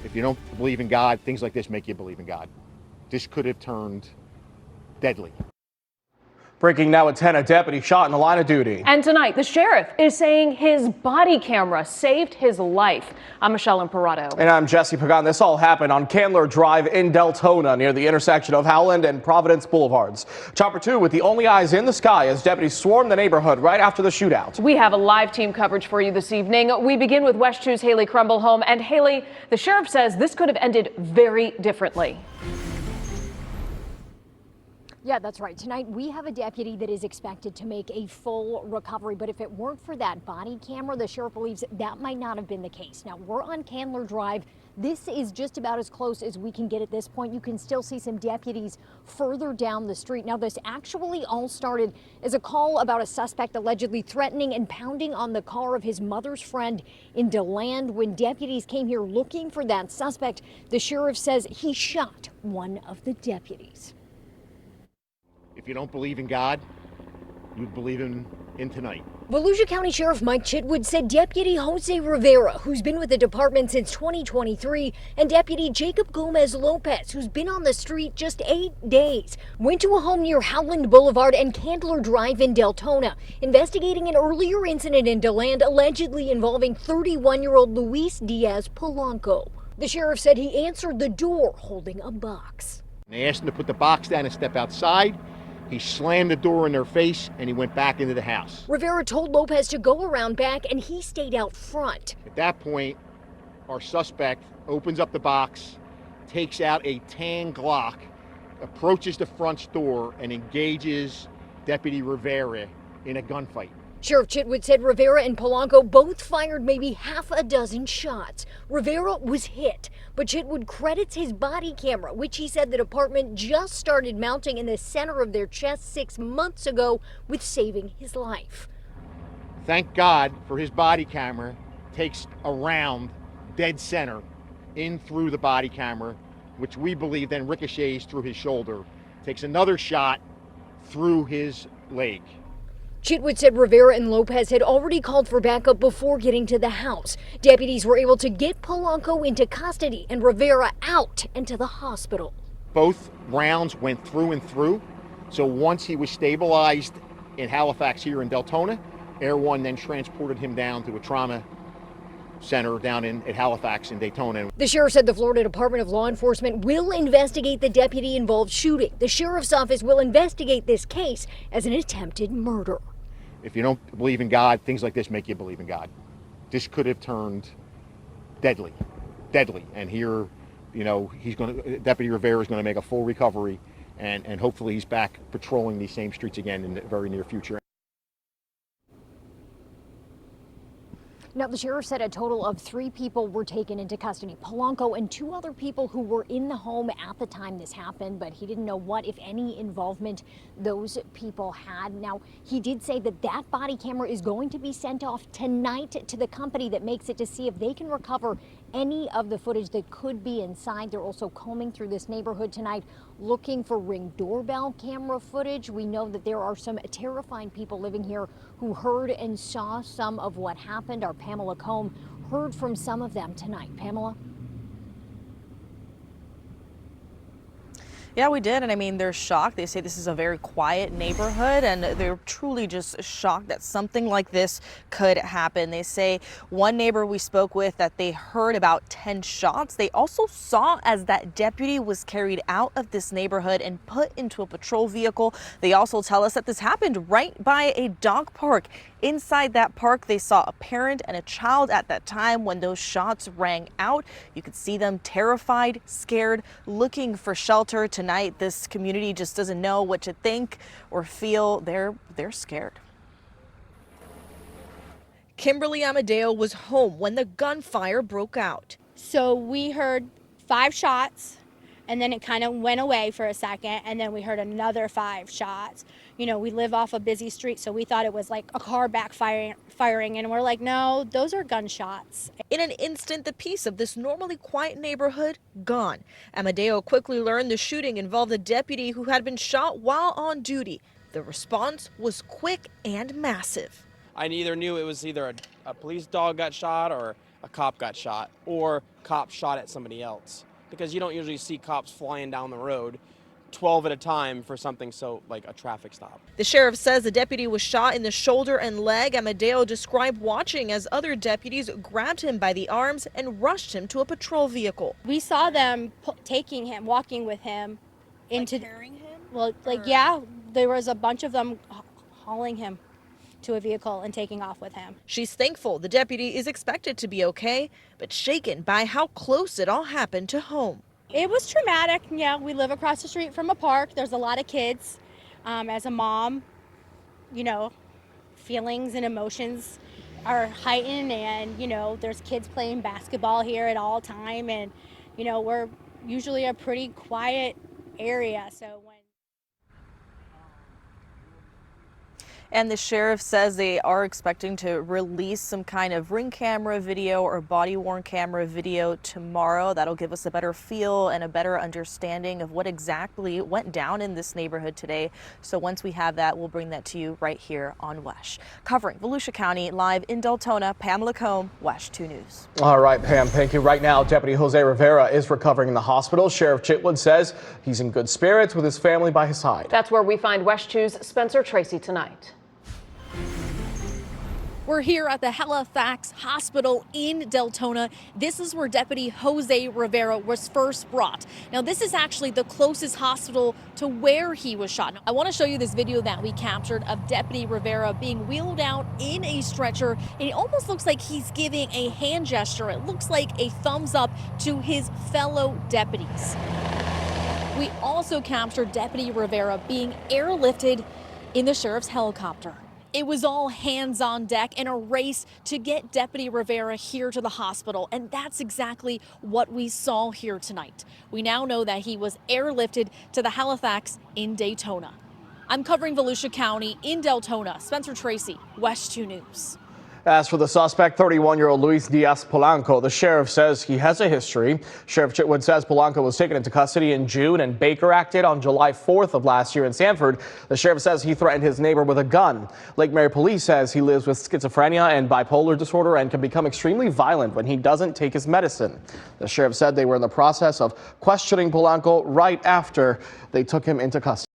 If you don't believe in God, things like this make you believe in God. This could have turned deadly. Breaking now at 10, a deputy shot in the line of duty. And tonight, the sheriff is saying his body camera saved his life. I'm Michelle Imparato. And I'm Jesse Pagan. This all happened on Candler Drive in Deltona near the intersection of Howland and Providence Boulevards. Chopper 2 with the only eyes in the sky as deputies swarmed the neighborhood right after the shootout. We have a live team coverage for you this evening. We begin with West 2's Haley Crumblehome. And Haley, the sheriff says this could have ended very differently. Yeah, that's right. Tonight, we have a deputy that is expected to make a full recovery. But if it weren't for that body camera, the sheriff believes that might not have been the case. Now, we're on Candler Drive. This is just about as close as we can get at this point. You can still see some deputies further down the street. Now, this actually all started as a call about a suspect allegedly threatening and pounding on the car of his mother's friend in DeLand. When deputies came here looking for that suspect, the sheriff says he shot one of the deputies. If you don't believe in God, you believe in tonight. Volusia County Sheriff Mike Chitwood said Deputy Jose Rivera, who's been with the department since 2023, and Deputy Jacob Gomez Lopez, who's been on the street just 8 days, went to a home near Howland Boulevard and Candler Drive in Deltona, investigating an earlier incident in DeLand allegedly involving 31-year-old Luis Diaz Polanco. The sheriff said he answered the door holding a box. They asked him to put the box down and step outside. He slammed the door in their face and he went back into the house. Rivera told Lopez to go around back and he stayed out front. At that point, our suspect opens up the box, takes out a tan Glock, approaches the front door and engages Deputy Rivera in a gunfight. Sheriff Chitwood said Rivera and Polanco both fired maybe half a dozen shots. Rivera was hit, but Chitwood credits his body camera, which he said the department just started mounting in the center of their chest 6 months ago, with saving his life. Thank God for his body camera. Takes a round dead center in through the body camera, which we believe then ricochets through his shoulder. Takes another shot through his leg. Chitwood said Rivera and Lopez had already called for backup before getting to the house. Deputies were able to get Polanco into custody and Rivera out into the hospital. Both rounds went through and through. So once he was stabilized in Halifax here in Deltona, Air One then transported him down to a trauma center down at Halifax in Daytona. The sheriff said the Florida Department of Law Enforcement will investigate the deputy-involved shooting. The sheriff's office will investigate this case as an attempted murder. If you don't believe in God, things like this make you believe in God. This could have turned deadly. And here, Deputy Rivera is going to make a full recovery, and hopefully he's back patrolling these same streets again in the very near future. Now, the sheriff said a total of 3 people were taken into custody. Polanco and 2 other people who were in the home at the time this happened, but he didn't know what, if any, involvement those people had. Now, he did say that that body camera is going to be sent off tonight to the company that makes it to see if they can recover any of the footage that could be inside. They're also combing through this neighborhood tonight looking for Ring doorbell camera footage. We know that there are some terrifying people living here who heard and saw some of what happened. Our Pamela Combe heard from some of them tonight. Pamela? Yeah, we did. And I mean, they're shocked. They say this is a very quiet neighborhood and they're truly just shocked that something like this could happen. They say one neighbor we spoke with that they heard about 10 shots. They also saw as that deputy was carried out of this neighborhood and put into a patrol vehicle. They also tell us that this happened right by a dog park. Inside that park, they saw a parent and a child at that time when those shots rang out. You could see them terrified, scared, looking for shelter. Tonight, this community just doesn't know what to think or feel. They're scared. Kimberly Amadeo was home when the gunfire broke out. So we heard 5 shots and then it kind of went away for a second and then we heard another 5 shots. You know, we live off a busy street, so we thought it was like a car backfiring, and we're like, no, those are gunshots. In an instant, the peace of this normally quiet neighborhood gone. Amadeo quickly learned the shooting involved a deputy who had been shot while on duty. The response was quick and massive. I either knew it was either a police dog got shot or a cop got shot or cops shot at somebody else, because you don't usually see cops flying down the road 12 at a time for something so like a traffic stop. The sheriff says the deputy was shot in the shoulder and leg. Amadeo described watching as other deputies grabbed him by the arms and rushed him to a patrol vehicle. We saw them taking him, walking with him into carrying him? Well, yeah, there was a bunch of them hauling him to a vehicle and taking off with him. She's thankful the deputy is expected to be okay, but shaken by how close it all happened to home. It was traumatic. Yeah, we live across the street from a park. There's a lot of kids. As a mom, you know, feelings and emotions are heightened, and, you know, there's kids playing basketball here at all time, and, you know, we're usually a pretty quiet area, so when And the sheriff says they are expecting to release some kind of ring camera video or body-worn camera video tomorrow. That'll give us a better feel and a better understanding of what exactly went down in this neighborhood today. So once we have that, we'll bring that to you right here on WESH. Covering Volusia County, live in Deltona, Pamela Combe, WESH 2 News. All right, Pam, thank you. Right now, Deputy Jose Rivera is recovering in the hospital. Sheriff Chitwood says he's in good spirits with his family by his side. That's where we find WESH 2's Spencer Tracy tonight. We're here at the Halifax Hospital in Deltona. This is where Deputy Jose Rivera was first brought. Now, this is actually the closest hospital to where he was shot. Now, I want to show you this video that we captured of Deputy Rivera being wheeled out in a stretcher. And it almost looks like he's giving a hand gesture. It looks like a thumbs up to his fellow deputies. We also captured Deputy Rivera being airlifted in the sheriff's helicopter. It was all hands on deck in a race to get Deputy Rivera here to the hospital, and that's exactly what we saw here tonight. We now know that he was airlifted to the Halifax in Daytona. I'm covering Volusia County in Deltona. Spencer Tracy, WESH 2 News. As for the suspect, 31-year-old Luis Diaz Polanco, the sheriff says he has a history. Sheriff Chitwood says Polanco was taken into custody in June and Baker acted on July 4th of last year in Sanford. The sheriff says he threatened his neighbor with a gun. Lake Mary Police says he lives with schizophrenia and bipolar disorder and can become extremely violent when he doesn't take his medicine. The sheriff said they were in the process of questioning Polanco right after they took him into custody.